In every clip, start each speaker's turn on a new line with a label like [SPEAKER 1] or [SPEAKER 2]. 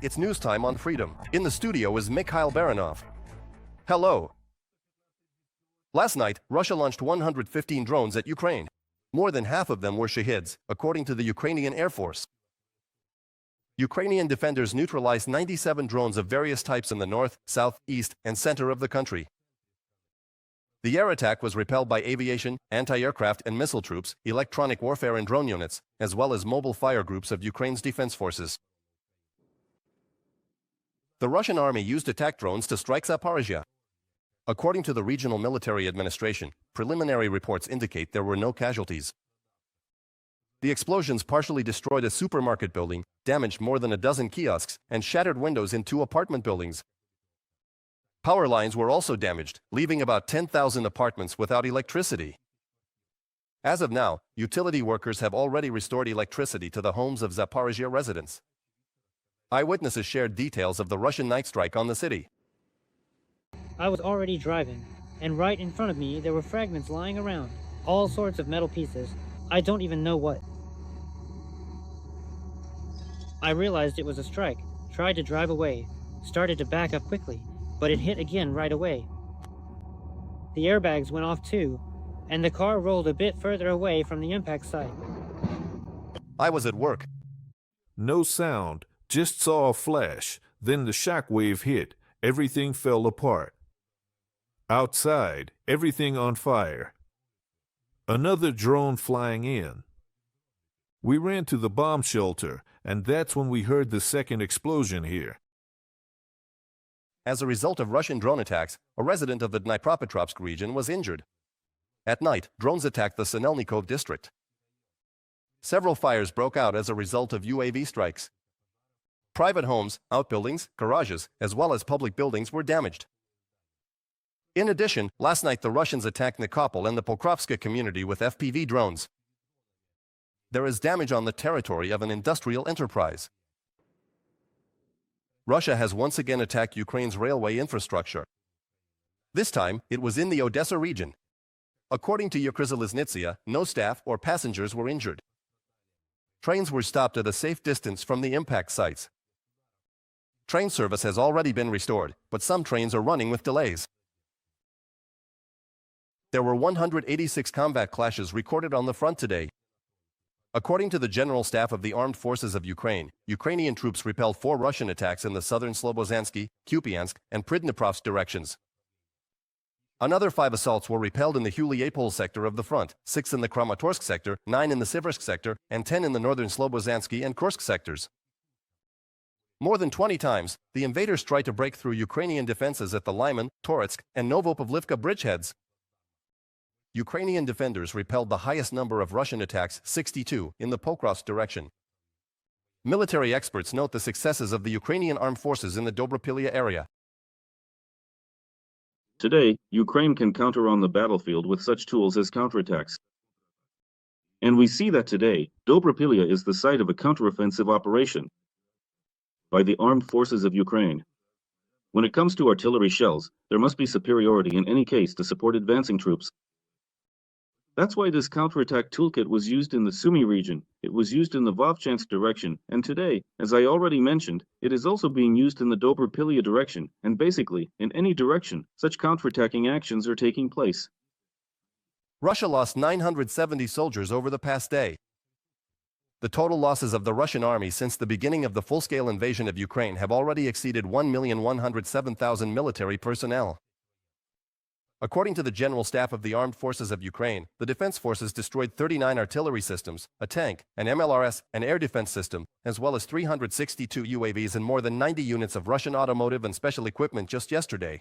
[SPEAKER 1] It's news time on Freedom. In the studio is Mikhail Baranov. Hello. Last night, Russia launched 115 drones at Ukraine. More than half of them were Shahids, according to the Ukrainian Air Force. Ukrainian defenders neutralized 97 drones of various types in the north, south, east, and center of the country. The air attack was repelled by aviation, anti-aircraft and missile troops, electronic warfare and drone units, as well as mobile fire groups of Ukraine's defense forces. The Russian army used attack drones to strike Zaporizhia. According to the Regional Military Administration, preliminary reports indicate there were no casualties. The explosions partially destroyed a supermarket building, damaged more than a dozen kiosks, and shattered windows in 2 apartment buildings. Power lines were also damaged, leaving about 10,000 apartments without electricity. As of now, utility workers have already restored electricity to the homes of Zaporizhia residents. Eyewitnesses shared details of the Russian night strike on the city.
[SPEAKER 2] I was already driving, and right in front of me there were fragments lying around, all sorts of metal pieces. I don't even know what. I realized it was a strike, tried to drive away, started to back up quickly, but it hit again right away. The airbags went off too, and the car rolled a bit further away from the impact site.
[SPEAKER 1] I was at work.
[SPEAKER 3] No sound, just saw a flash, then the shockwave hit, everything fell apart. Outside, everything on fire. Another drone flying in. We ran to the bomb shelter, and that's when we heard the second explosion here.
[SPEAKER 1] As a result of Russian drone attacks, a resident of the Dnipropetrovsk region was injured. At night, drones attacked the Sinelnikov district. Several fires broke out as a result of UAV strikes. Private homes, outbuildings, garages, as well as public buildings were damaged. In addition, last night the Russians attacked Nikopol and the Pokrovsk community with FPV drones. There is damage on the territory of an industrial enterprise. Russia has once again attacked Ukraine's railway infrastructure. This time, it was in the Odessa region. According to Ukrzaliznytsia, no staff or passengers were injured. Trains were stopped at a safe distance from the impact sites. Train service has already been restored, but some trains are running with delays. There were 186 combat clashes recorded on the front today. According to the General Staff of the Armed Forces of Ukraine, Ukrainian troops repelled 4 Russian attacks in the southern Slobozansky, Kupiansk, and Pridniprovsk directions. Another 5 assaults were repelled in the Huliapol sector of the front, 6 in the Kramatorsk sector, 9 in the Siversk sector, and 10 in the northern Slobozansky and Kursk sectors. More than 20 times, the invaders tried to break through Ukrainian defenses at the Liman, Toretsk, and Novopavlivka bridgeheads. Ukrainian defenders repelled the highest number of Russian attacks, 62, in the Pokrovsk direction. Military experts note the successes of the Ukrainian armed forces in the Dobropilya area.
[SPEAKER 4] Today, Ukraine can counter on the battlefield with such tools as counterattacks. And we see that today, Dobropilya is the site of a counteroffensive operation by the armed forces of Ukraine. When it comes to artillery shells, there must be superiority in any case to support advancing troops. That's why this counterattack toolkit was used in the Sumy region, it was used in the Vovchansk direction, and today, as I already mentioned, it is also being used in the Dobropilya direction, and basically, in any direction, such counterattacking actions are taking place.
[SPEAKER 1] Russia lost 970 soldiers over the past day. The total losses of the Russian army since the beginning of the full-scale invasion of Ukraine have already exceeded 1,107,000 military personnel. According to the General Staff of the Armed Forces of Ukraine, the defense forces destroyed 39 artillery systems, a tank, an MLRS, an air defense system, as well as 362 UAVs and more than 90 units of Russian automotive and special equipment just yesterday.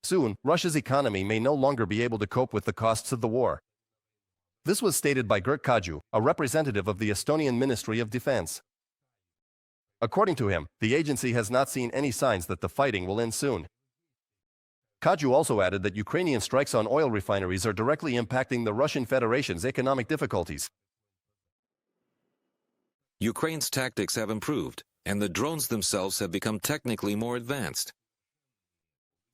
[SPEAKER 1] Soon, Russia's economy may no longer be able to cope with the costs of the war. This was stated by Gert Kaju, a representative of the Estonian Ministry of Defense. According to him, the agency has not seen any signs that the fighting will end soon. Kaju also added that Ukrainian strikes on oil refineries are directly impacting the Russian Federation's economic difficulties.
[SPEAKER 5] Ukraine's tactics have improved, and the drones themselves have become technically more advanced.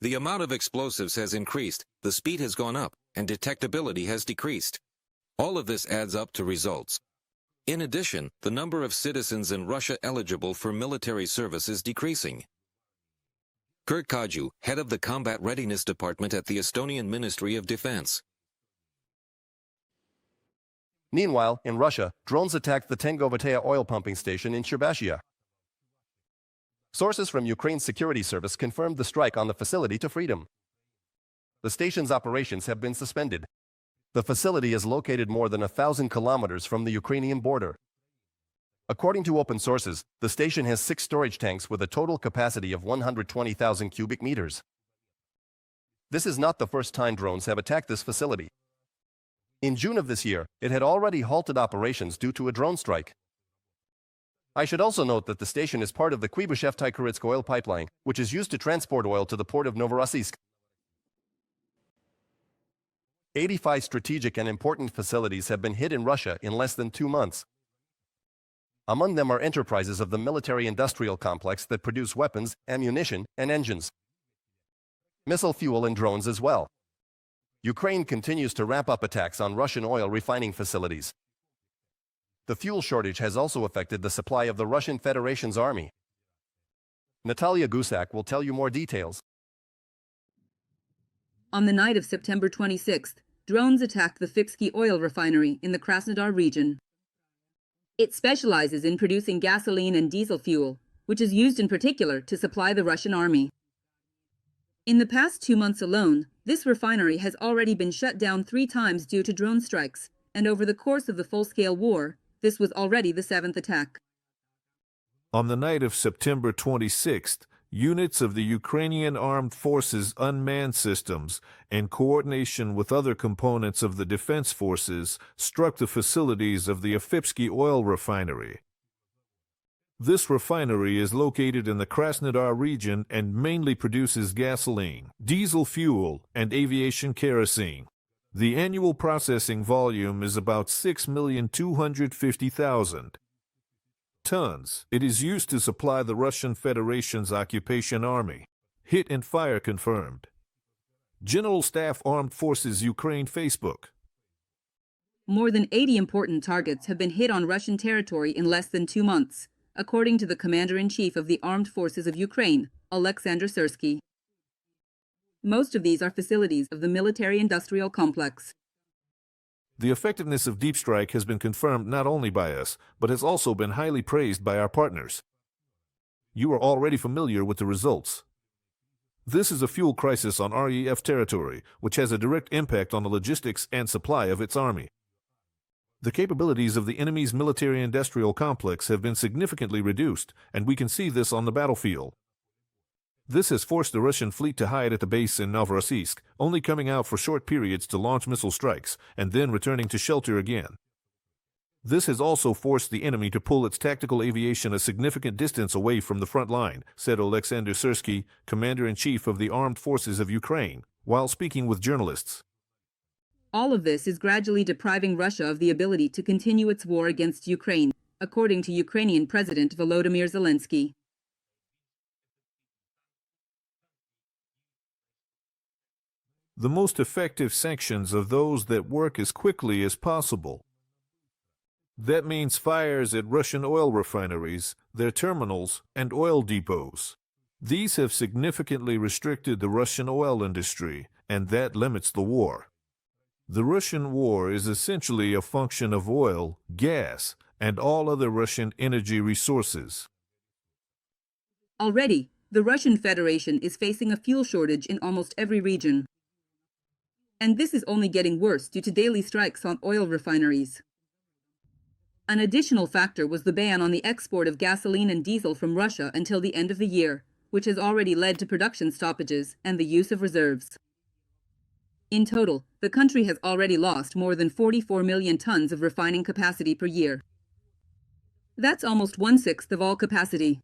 [SPEAKER 5] The amount of explosives has increased, the speed has gone up, and detectability has decreased. All of this adds up to results. In addition, the number of citizens in Russia eligible for military service is decreasing. Kurt Kaju, head of the Combat Readiness Department at the Estonian Ministry of Defense.
[SPEAKER 1] Meanwhile, in Russia, drones attacked the Tengovatea oil pumping station in Cherbasia. Sources from Ukraine's security service confirmed the strike on the facility to freedom. The station's operations have been suspended. The facility is located more than 1,000 kilometers from the Ukrainian border. According to open sources, the station has 6 storage tanks with a total capacity of 120,000 cubic meters. This is not the first time drones have attacked this facility. In June of this year, it had already halted operations due to a drone strike. I should also note that the station is part of the Kuibyshev-Toretsk oil pipeline, which is used to transport oil to the port of Novorossiysk. 85 strategic and important facilities have been hit in Russia in less than 2 months. Among them are enterprises of the military-industrial complex that produce weapons, ammunition, and engines. Missile fuel and drones as well. Ukraine continues to ramp up attacks on Russian oil refining facilities. The fuel shortage has also affected the supply of the Russian Federation's army. Natalia Gusak will tell you more details.
[SPEAKER 6] On the night of September 26th, drones attacked the Fixki oil refinery in the Krasnodar region. It specializes in producing gasoline and diesel fuel, which is used in particular to supply the Russian army. In the past 2 months alone, this refinery has already been shut down 3 times due to drone strikes, and over the course of the full-scale war, this was already the 7th attack.
[SPEAKER 3] On the night of September 26th, units of the Ukrainian Armed Forces unmanned systems, in coordination with other components of the defense forces, struck the facilities of the Fixki oil refinery. This refinery is located in the Krasnodar region and mainly produces gasoline, diesel fuel, and aviation kerosene. The annual processing volume is about 6,250,000 tons. It is used to supply the Russian Federation's occupation army. Hit and fire confirmed. General Staff Armed Forces Ukraine Facebook.
[SPEAKER 6] More than 80 important targets have been hit on Russian territory in less than 2 months, according to the Commander-in-Chief of the Armed Forces of Ukraine, Alexander Syrsky. Most of these are facilities of the military-industrial complex.
[SPEAKER 3] The effectiveness of Deep Strike has been confirmed not only by us, but has also been highly praised by our partners. You are already familiar with the results. This is a fuel crisis on REF territory, which has a direct impact on the logistics and supply of its army. The capabilities of the enemy's military-industrial complex have been significantly reduced, and we can see this on the battlefield. This has forced the Russian fleet to hide at the base in Novorossiysk, only coming out for short periods to launch missile strikes, and then returning to shelter again. This has also forced the enemy to pull its tactical aviation a significant distance away from the front line, said Alexander Syrsky, Commander-in-Chief of the Armed Forces of Ukraine, while speaking with journalists.
[SPEAKER 6] All of this is gradually depriving Russia of the ability to continue its war against Ukraine, according to Ukrainian President Volodymyr Zelensky.
[SPEAKER 3] The most effective sanctions are those that work as quickly as possible. That means fires at Russian oil refineries, their terminals, and oil depots. These have significantly restricted the Russian oil industry, and that limits the war. The Russian war is essentially a function of oil, gas, and all other Russian energy resources.
[SPEAKER 6] Already, the Russian Federation is facing a fuel shortage in almost every region. And this is only getting worse due to daily strikes on oil refineries. An additional factor was the ban on the export of gasoline and diesel from Russia until the end of the year, which has already led to production stoppages and the use of reserves. In total, the country has already lost more than 44 million tons of refining capacity per year. That's almost 1/6 of all capacity.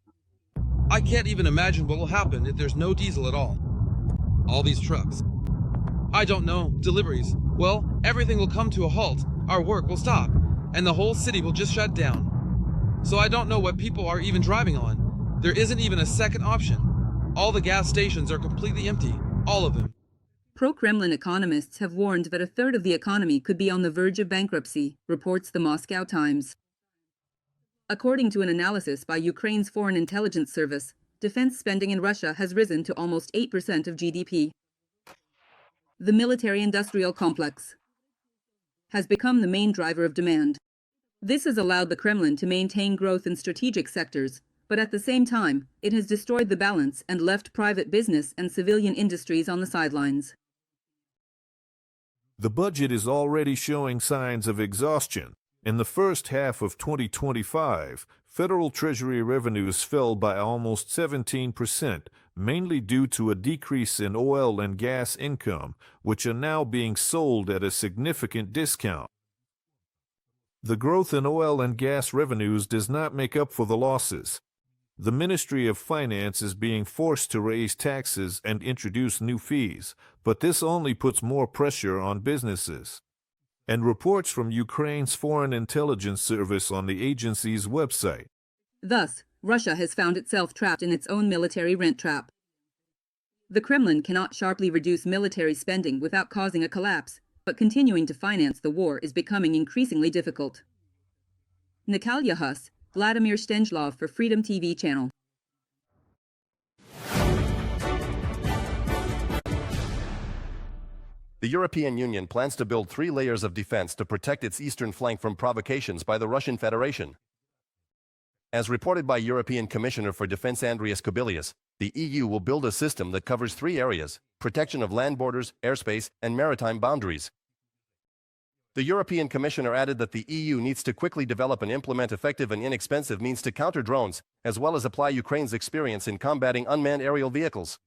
[SPEAKER 7] I can't even imagine what will happen if there's no diesel at all. All these trucks. I don't know, deliveries. Well, everything will come to a halt, our work will stop, and the whole city will just shut down. So I don't know what people are even driving on. There isn't even a second option. All the gas stations are completely empty, all of them.
[SPEAKER 6] Pro-Kremlin economists have warned that a third of the economy could be on the verge of bankruptcy, reports the Moscow Times. According to an analysis by Ukraine's Foreign Intelligence Service, defense spending in Russia has risen to almost 8% of GDP. The military-industrial complex has become the main driver of demand. This has allowed the Kremlin to maintain growth in strategic sectors, but at the same time, it has destroyed the balance and left private business and civilian industries on the sidelines.
[SPEAKER 3] The budget is already showing signs of exhaustion. In the first half of 2025, federal treasury revenues fell by almost 17%, mainly due to a decrease in oil and gas income, which are now being sold at a significant discount. The growth in oil and gas revenues does not make up for the losses. The Ministry of Finance is being forced to raise taxes and introduce new fees, but this only puts more pressure on businesses. And reports from Ukraine's Foreign Intelligence Service on the agency's website.
[SPEAKER 6] Thus, Russia has found itself trapped in its own military rent trap. The Kremlin cannot sharply reduce military spending without causing a collapse, but continuing to finance the war is becoming increasingly difficult. Natalia Huss, Vladimir Stenjlov for Freedom TV channel.
[SPEAKER 1] The European Union plans to build 3 layers of defense to protect its eastern flank from provocations by the Russian Federation. As reported by European Commissioner for Defense Andrius Kubilius, the EU will build a system that covers 3 areas: protection of land borders, airspace, and maritime boundaries. The European Commissioner added that the EU needs to quickly develop and implement effective and inexpensive means to counter drones, as well as apply Ukraine's experience in combating unmanned aerial vehicles.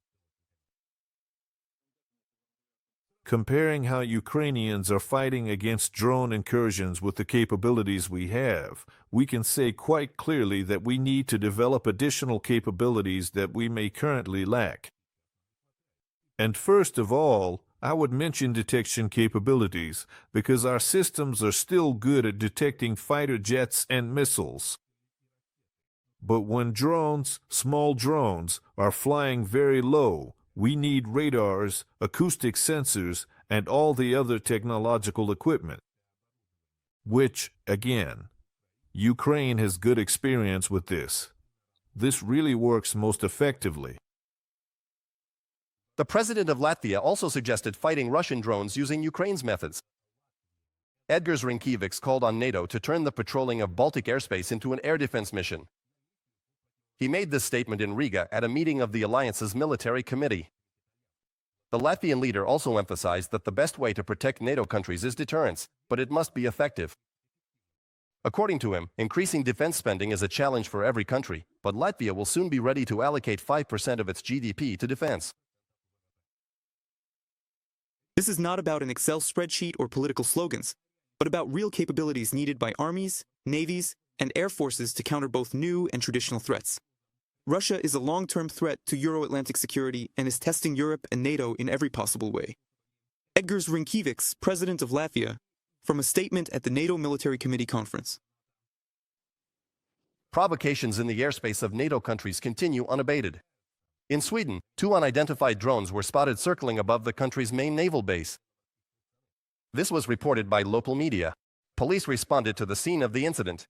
[SPEAKER 3] Comparing how Ukrainians are fighting against drone incursions with the capabilities we have, we can say quite clearly that we need to develop additional capabilities that we may currently lack. And first of all, I would mention detection capabilities, because our systems are still good at detecting fighter jets and missiles. But when drones, small drones, are flying very low, we need radars, acoustic sensors, and all the other technological equipment. Which, again, Ukraine has good experience with this. This really works most effectively.
[SPEAKER 1] The president of Latvia also suggested fighting Russian drones using Ukraine's methods. Edgars Rinkēvičs called on NATO to turn the patrolling of Baltic airspace into an air defense mission. He made this statement in Riga at a meeting of the alliance's military committee. The Latvian leader also emphasized that the best way to protect NATO countries is deterrence, but it must be effective. According to him, increasing defense spending is a challenge for every country, but Latvia will soon be ready to allocate 5% of its GDP to defense.
[SPEAKER 8] This is not about an Excel spreadsheet or political slogans, but about real capabilities needed by armies, navies, and air forces to counter both new and traditional threats. Russia is a long-term threat to Euro-Atlantic security and is testing Europe and NATO in every possible way. Edgars Rinkēvičs, president of Latvia, from a statement at the NATO Military Committee Conference.
[SPEAKER 1] Provocations in the airspace of NATO countries continue unabated. In Sweden, 2 unidentified drones were spotted circling above the country's main naval base. This was reported by local media. Police responded to the scene of the incident.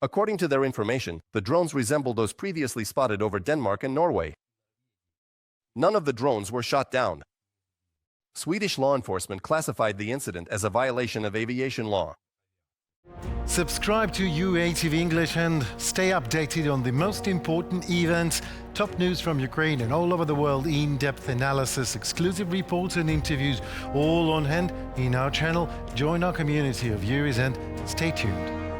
[SPEAKER 1] According to their information, the drones resembled those previously spotted over Denmark and Norway. None of the drones were shot down. Swedish law enforcement classified the incident as a violation of aviation law.
[SPEAKER 9] Subscribe to UATV English and stay updated on the most important events, top news from Ukraine and all over the world, in-depth analysis, exclusive reports and interviews, all on hand in our channel. Join our community of viewers and stay tuned.